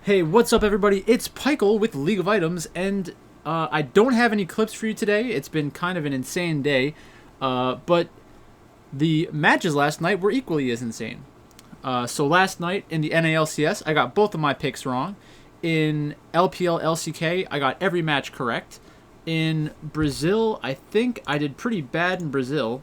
Hey, what's up, everybody? It's Pichael with League of Items, and I don't have any clips for you today. It's been kind of an insane day, but the matches last night were equally as insane. So last night in the NALCS, I got both of my picks wrong. In LPL LCK, I got every match correct. In Brazil, I think I did pretty bad in Brazil.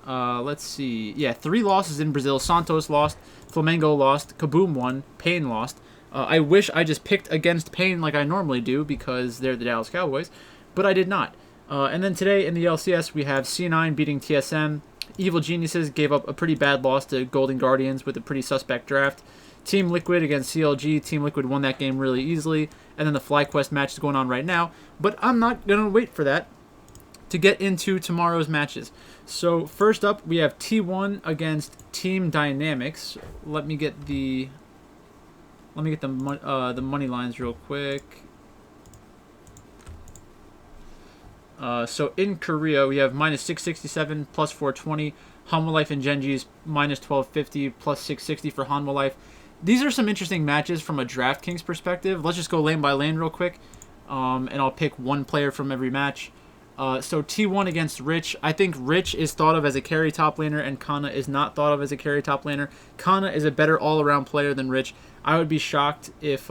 Let's see. Yeah, 3 losses in Brazil. Santos lost, Flamengo lost, Kaboom won, Pain lost. I wish I just picked against Pain like I normally do because they're the Dallas Cowboys, but I did not. And then today in the LCS, we have C9 beating TSM. Evil Geniuses gave up a pretty bad loss to Golden Guardians with a pretty suspect draft. Team Liquid against CLG. Team Liquid won that game really easily. And then the FlyQuest match is going on right now. But I'm not going to wait for that to get into tomorrow's matches. So first up, we have T1 against Team Dynamics. Let me get the money lines real quick. So in Korea, we have minus 667 plus 420. Hanwha Life and Genji's minus 1250 plus 660 for Hanwha Life. These are some interesting matches from a DraftKings perspective. Let's just go lane by lane real quick, and I'll pick one player from every match. So T1 against Rich. I think Rich is thought of as a carry top laner, and Kana is not thought of as a carry top laner. Kana is a better all-around player than Rich. I would be shocked if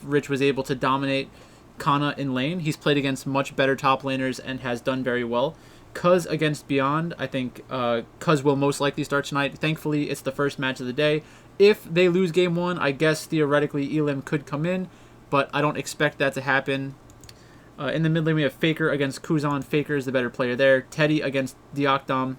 Rich was able to dominate Kana in lane. He's played against much better top laners and has done very well. Cuz against Beyond, I think Cuz will most likely start tonight. Thankfully, it's the first match of the day. If they lose game 1, I guess theoretically Elim could come in, but I don't expect that to happen. In the mid lane, we have Faker against Kuzan. Faker is the better player there. Teddy against Diokdom.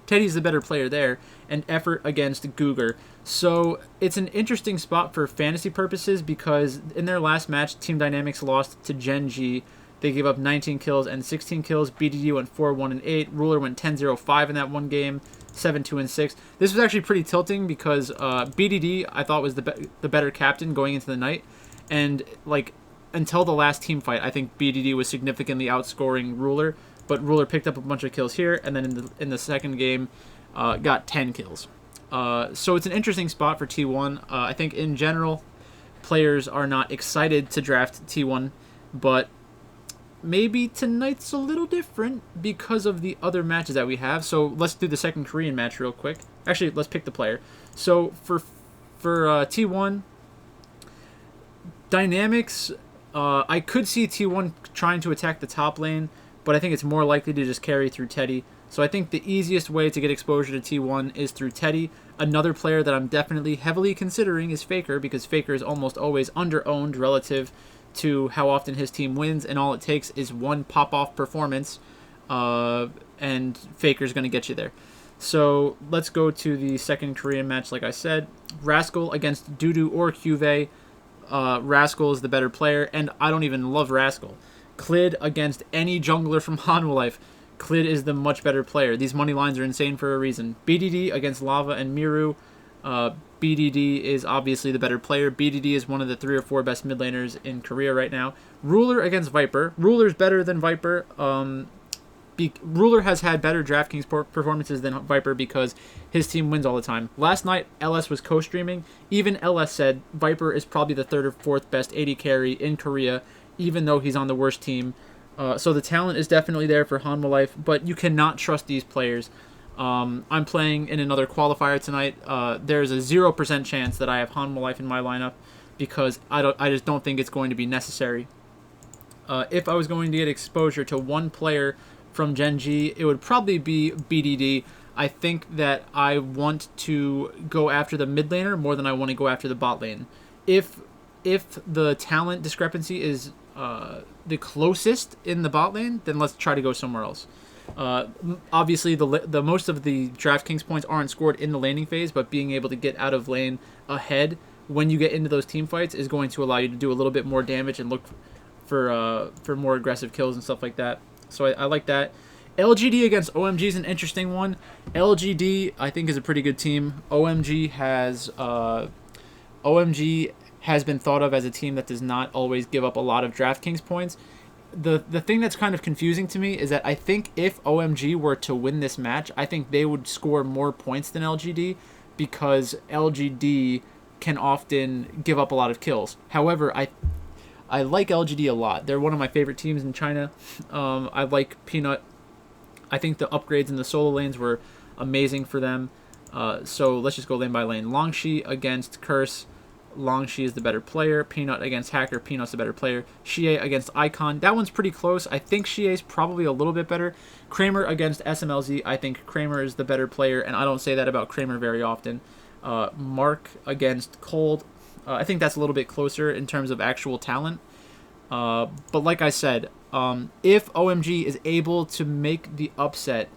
Teddy's the better player there. And Effort against Guger. So it's an interesting spot for fantasy purposes because in their last match, Team Dynamics lost to Genji. They gave up 19 kills and 16 kills. BDD went 4-1 and 8. Ruler went 10-0-5 in that one game. 7-2 and 6. This was actually pretty tilting because BDD I thought was the better captain going into the night. And like until the last team fight, I think BDD was significantly outscoring Ruler, but Ruler picked up a bunch of kills here, and then in the second game, got 10 kills. So it's an interesting spot for T1. I think in general, players are not excited to draft T1, but maybe tonight's a little different because of the other matches that we have. So let's do the second Korean match real quick. Actually, let's pick the player. So for T1, Dynamics. I could see T1 trying to attack the top lane, but I think it's more likely to just carry through Teddy. So I think the easiest way to get exposure to T1 is through Teddy. Another player that I'm definitely heavily considering is Faker, because Faker is almost always under-owned relative to how often his team wins, and all it takes is one pop-off performance, and Faker's going to get you there. So let's go to the second Korean match, like I said. Rascal against Dudu or Cuvee. Rascal is the better player, and I don't even love Rascal. Clid against any jungler from Hanwha Life. Clid is the much better player. These money lines are insane for a reason. BDD against Lava and Miru. BDD is obviously the better player. BDD is one of the 3 or 4 best mid laners in Korea right now. Ruler against Viper. Ruler's better than Viper. Ruler has had better DraftKings performances than Viper because his team wins all the time. Last night, LS was co-streaming. Even LS said Viper is probably the 3rd or 4th best AD carry in Korea, even though he's on the worst team. So the talent is definitely there for Hanwha Life, but you cannot trust these players. I'm playing in another qualifier tonight. There's a 0% chance that I have Hanwha Life in my lineup because I just don't think it's going to be necessary. If I was going to get exposure to one player from Genji, it would probably be BDD. I think that I want to go after the mid laner more than I want to go after the bot lane. If the talent discrepancy is the closest in the bot lane, then let's try to go somewhere else. Obviously, the most of the DraftKings points aren't scored in the laning phase, but being able to get out of lane ahead when you get into those team fights is going to allow you to do a little bit more damage and look for more aggressive kills and stuff like that. So I like that. LGD against OMG is an interesting one. LGD, I think, is a pretty good team. OMG has been thought of as a team that does not always give up a lot of DraftKings points. The thing that's kind of confusing to me is that I think if OMG were to win this match, I think they would score more points than LGD because LGD can often give up a lot of kills. However, I like LGD a lot. They're one of my favorite teams in China. I like Peanut. I think the upgrades in the solo lanes were amazing for them. So let's just go lane by lane. Longshi against Curse. Longshi is the better player. Peanut against Hacker. Peanut's the better player. Xie against Icon. That one's pretty close. I think Xie's probably a little bit better. Kramer against SMLZ. I think Kramer is the better player, and I don't say that about Kramer very often. Mark against Cold. I think that's a little bit closer in terms of actual talent. But like I said, if OMG is able to make the upset,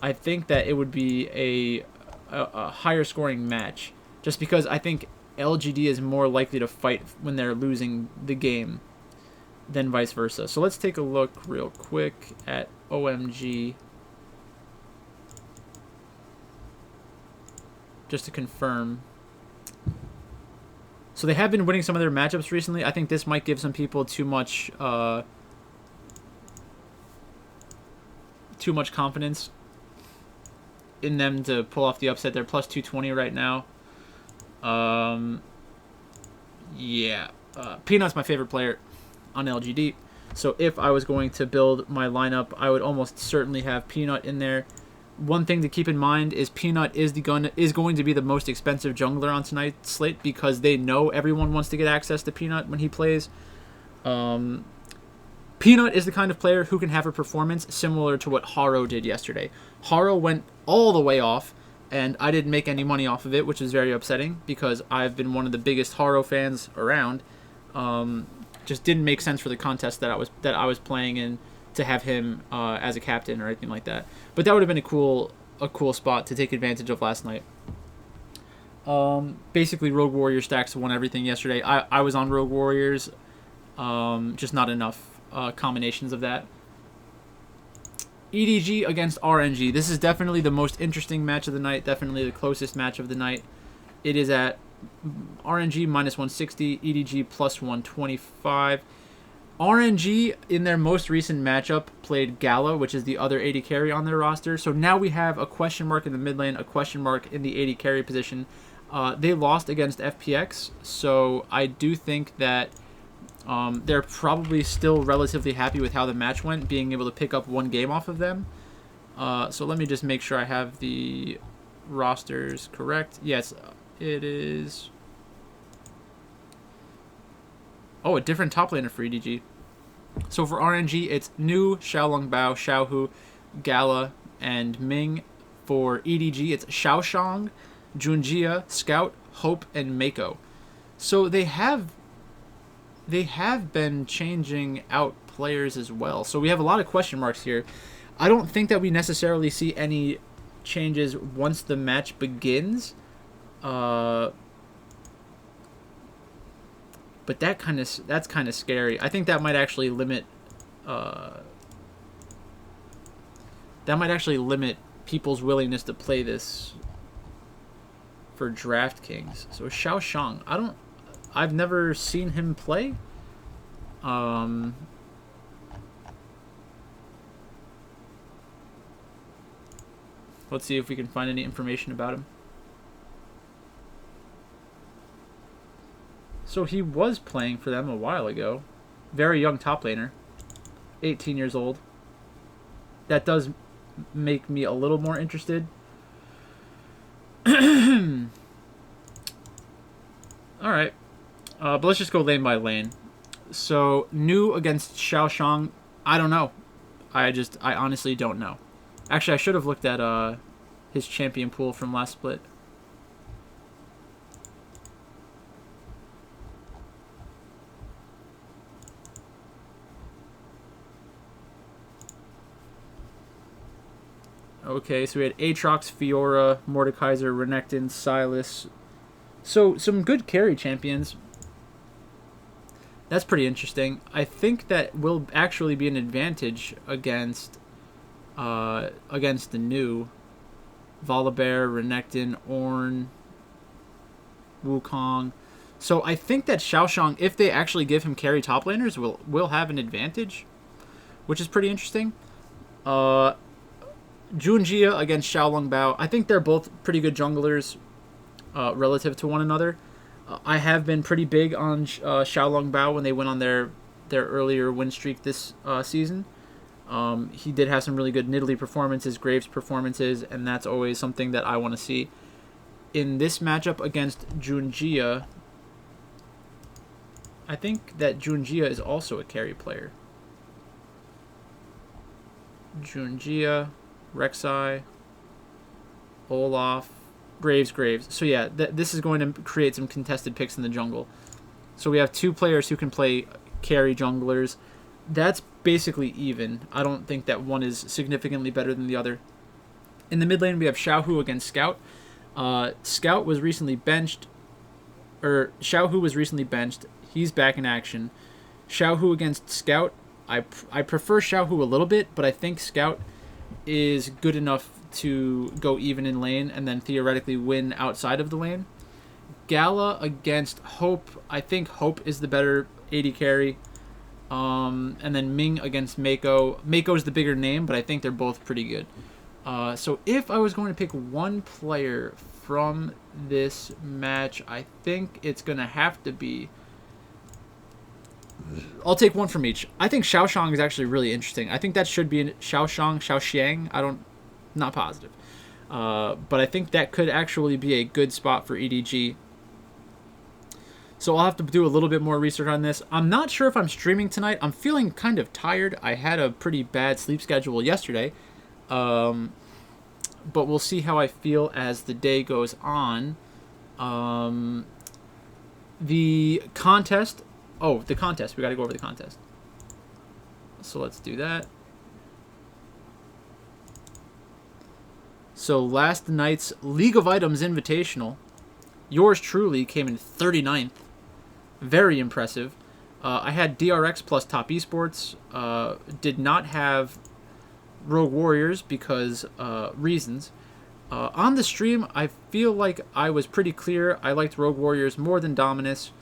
I think that it would be a higher scoring match. Just because I think LGD is more likely to fight when they're losing the game than vice versa. So let's take a look real quick at OMG. Just to confirm. So they have been winning some of their matchups recently. I think this might give some people too much confidence in them to pull off the upset. They're plus 220 right now. Yeah. Peanut's my favorite player on LGD. So if I was going to build my lineup, I would almost certainly have Peanut in there. One thing to keep in mind is Peanut is going to be the most expensive jungler on tonight's slate because they know everyone wants to get access to Peanut when he plays. Peanut is the kind of player who can have a performance similar to what Haro did yesterday. Haro went all the way off, and I didn't make any money off of it, which is very upsetting because I've been one of the biggest Haro fans around. Just didn't make sense for the contest that I was playing in to have him as a captain or anything like that. But that would have been a cool spot to take advantage of last night. Basically, Rogue Warrior stacks won everything yesterday. I was on Rogue Warriors, just not enough combinations of that. EDG against RNG. This is definitely the most interesting match of the night. Definitely the closest match of the night. It is at RNG minus 160, EDG plus 125. RNG, in their most recent matchup, played Gala, which is the other AD carry on their roster. So now we have a question mark in the mid lane, a question mark in the AD carry position. They lost against FPX, so I do think that they're probably still relatively happy with how the match went, being able to pick up one game off of them. So let me just make sure I have the rosters correct. Yes, it is. Oh, a different top laner for EDG. So for RNG, it's Nu, Xiaolong Bao, Xiaohu, Gala, and Ming. For EDG, it's Xiaoshang, Junjia, Scout, Hope, and Mako. So they have been changing out players as well. So we have a lot of question marks here. I don't think that we necessarily see any changes once the match begins. But that's kind of scary. I think that might actually limit people's willingness to play this for DraftKings. So Xiaoshang, I've never seen him play. Let's see if we can find any information about him. So he was playing for them a while ago. Very young top laner. 18 years old. That does make me a little more interested. Alright. But let's just go lane by lane. So, Nu against Xiaoshang. I don't know. I honestly don't know. Actually, I should have looked at his champion pool from last split. Okay, so we had Aatrox, Fiora, Mordekaiser, Renekton, Silas. So, some good carry champions. That's pretty interesting. I think that will actually be an advantage against the new Volibear, Renekton, Ornn, Wukong. So I think that Xiaoshang, if they actually give him carry top laners, will have an advantage, which is pretty interesting. Junjia against Xiaolong Bao. I think they're both pretty good junglers relative to one another. I have been pretty big on Xiaolong Bao when they went on their earlier win streak this season. He did have some really good Nidalee performances, Graves performances, and that's always something that I want to see. In this matchup against Junjia, I think that Junjia is also a carry player. Junjia, Rek'Sai, Olaf, Graves. So yeah, this is going to create some contested picks in the jungle. So we have two players who can play carry junglers. That's basically even. I don't think that one is significantly better than the other. In the mid lane, we have Xiaohu against Scout. Scout was recently benched, or Xiaohu was recently benched. He's back in action. Xiaohu against Scout. I prefer Xiaohu a little bit, but I think Scout is good enough to go even in lane and then theoretically win outside of the lane. Gala against Hope. I think Hope is the better AD carry. And then Ming against Mako. Mako's the bigger name, but I think they're both pretty good. So if I was going to pick one player from this match, I think it's going to have to be... I'll take one from each. I think Xiaoshang is actually really interesting. I think that should be Xiaoxiang. Not positive. But I think that could actually be a good spot for EDG. So I'll have to do a little bit more research on this. I'm not sure if I'm streaming tonight. I'm feeling kind of tired. I had a pretty bad sleep schedule yesterday. But we'll see how I feel as the day goes on. The contest. Oh, the contest. We got to go over the contest. So let's do that. So last night's League of Items Invitational, yours truly came in 39th. Very impressive. I had DRX plus Top Esports. Did not have Rogue Warriors because reasons. On the stream, I feel like I was pretty clear. I liked Rogue Warriors more than Dominus.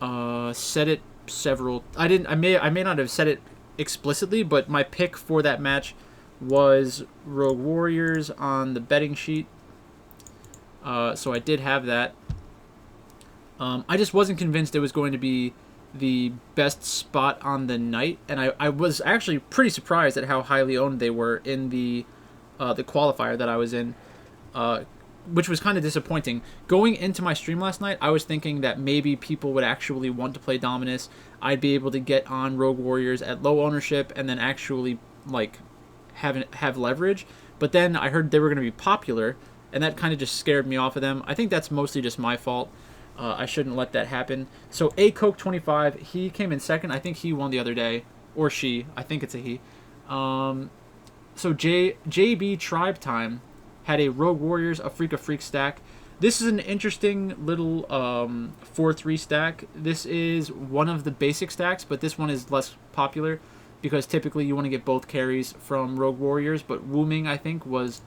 Said it several. I may not have said it explicitly, but my pick for that match was Rogue Warriors on the betting sheet. So I did have that. I just wasn't convinced it was going to be the best spot on the night, and I was actually pretty surprised at how highly owned they were in the qualifier that I was in, which was kind of disappointing. Going into my stream last night, I was thinking that maybe people would actually want to play Dominus. I'd be able to get on Rogue Warriors at low ownership and then actually like have leverage. But then I heard they were going to be popular, and that kind of just scared me off of them. I think that's mostly just my fault. I shouldn't let that happen. So A Coke 25, he came in second. I think he won the other day, or she. I think it's a he. So JB Tribe Time had a Rogue Warriors Afrika Freak stack. This is an interesting little 4-3 stack. This is one of the basic stacks, but this one is less popular because typically you want to get both carries from Rogue Warriors, but Wooming, I think, was...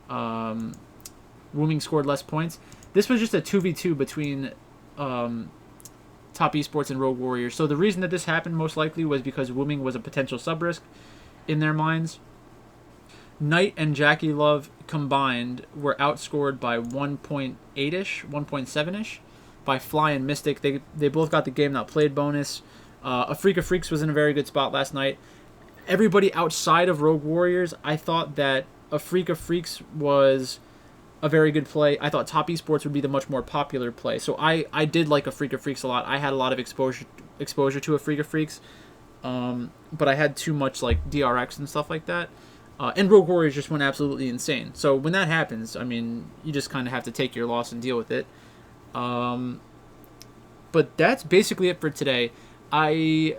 Wooming scored less points. This was just a 2v2 between Top Esports and Rogue Warriors. So the reason that this happened most likely was because Wooming was a potential sub-risk in their minds. Knight and Jackie Love combined were outscored by 1.8-ish, 1.7-ish by Fly and Mystic. They both got the game not played bonus. Afrika Freaks was in a very good spot last night. Everybody outside of Rogue Warriors, I thought that Afrika Freaks was a very good play. I thought Top Esports would be the much more popular play. So I did like Afrika Freaks a lot. I had a lot of exposure to Afrika Freaks, but I had too much like DRX and stuff like that. And Rogue Warriors just went absolutely insane. So when that happens, I mean, you just kind of have to take your loss and deal with it. But that's basically it for today. I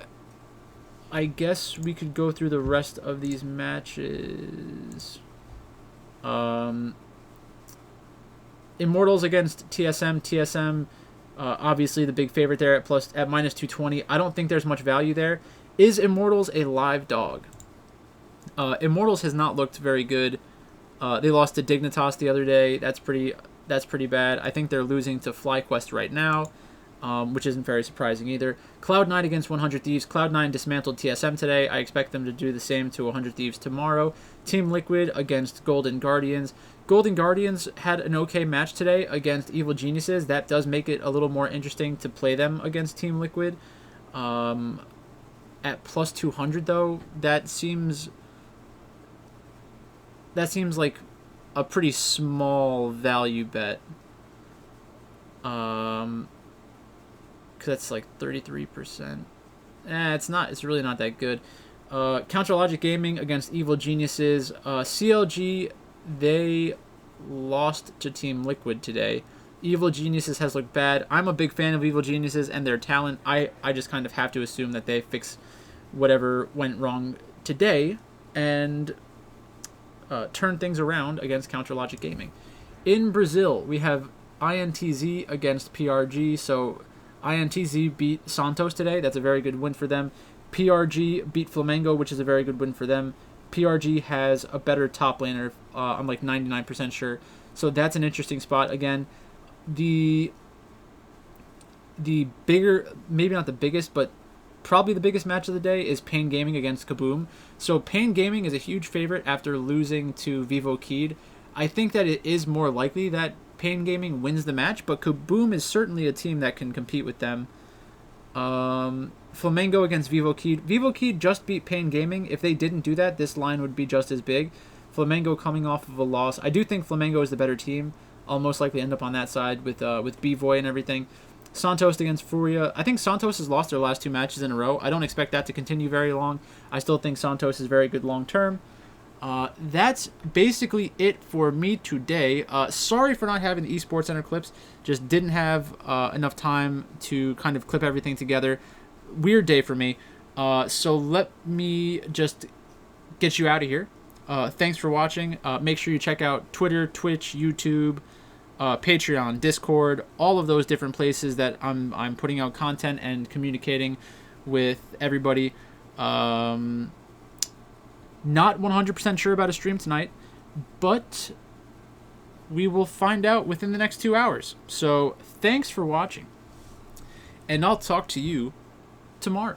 guess we could go through the rest of these matches. Immortals against TSM. TSM, obviously the big favorite there at minus 220. I don't think there's much value there. Is Immortals a live dog? Immortals has not looked very good. They lost to Dignitas the other day. That's pretty bad. I think they're losing to FlyQuest right now. which isn't very surprising either. Cloud9 against 100 Thieves. Cloud9 dismantled TSM today. I expect them to do the same to 100 Thieves tomorrow. Team Liquid against Golden Guardians. Golden Guardians had an okay match today against Evil Geniuses. That does make it a little more interesting to play them against Team Liquid. At plus 200, though, that seems like a pretty small value bet. Because that's like 33%. It's really not that good. Counterlogic Gaming against Evil Geniuses. CLG, they lost to Team Liquid today. Evil Geniuses has looked bad. I'm a big fan of Evil Geniuses and their talent. I just kind of have to assume that they fix whatever went wrong today and turn things around against Counterlogic Gaming. In Brazil, we have INTZ against PRG. So INTZ beat Santos today. That's a very good win for them. PRG beat Flamengo, which is a very good win for them. PRG has a better top laner. I'm like 99% sure. So that's an interesting spot. Again, the bigger, maybe not the biggest, but probably the biggest match of the day is Pain Gaming against Kaboom. So Pain Gaming is a huge favorite after losing to Vivo Keyed. I think that it is more likely that Pain Gaming wins the match, but Kaboom is certainly a team that can compete with them. Flamengo against Vivo Keyed. Vivo Keyed just beat Pain Gaming. If they didn't do that, this line would be just as big. Flamengo coming off of a loss. I do think Flamengo is the better team. I'll most likely end up on that side with B-Voy and everything. Santos against Furia. I think Santos has lost their last 2 matches in a row. I don't expect that to continue very long. I still think Santos is very good long term. That's basically it for me today. Sorry for not having the Esports Center clips. Just didn't have enough time to kind of clip everything together. Weird day for me. So let me just get you out of here. Thanks for watching. Make sure you check out Twitter, Twitch, YouTube, Patreon, Discord, all of those different places that I'm putting out content and communicating with everybody. Not 100% sure about a stream tonight, but we will find out within the next 2 hours. So thanks for watching, and I'll talk to you tomorrow.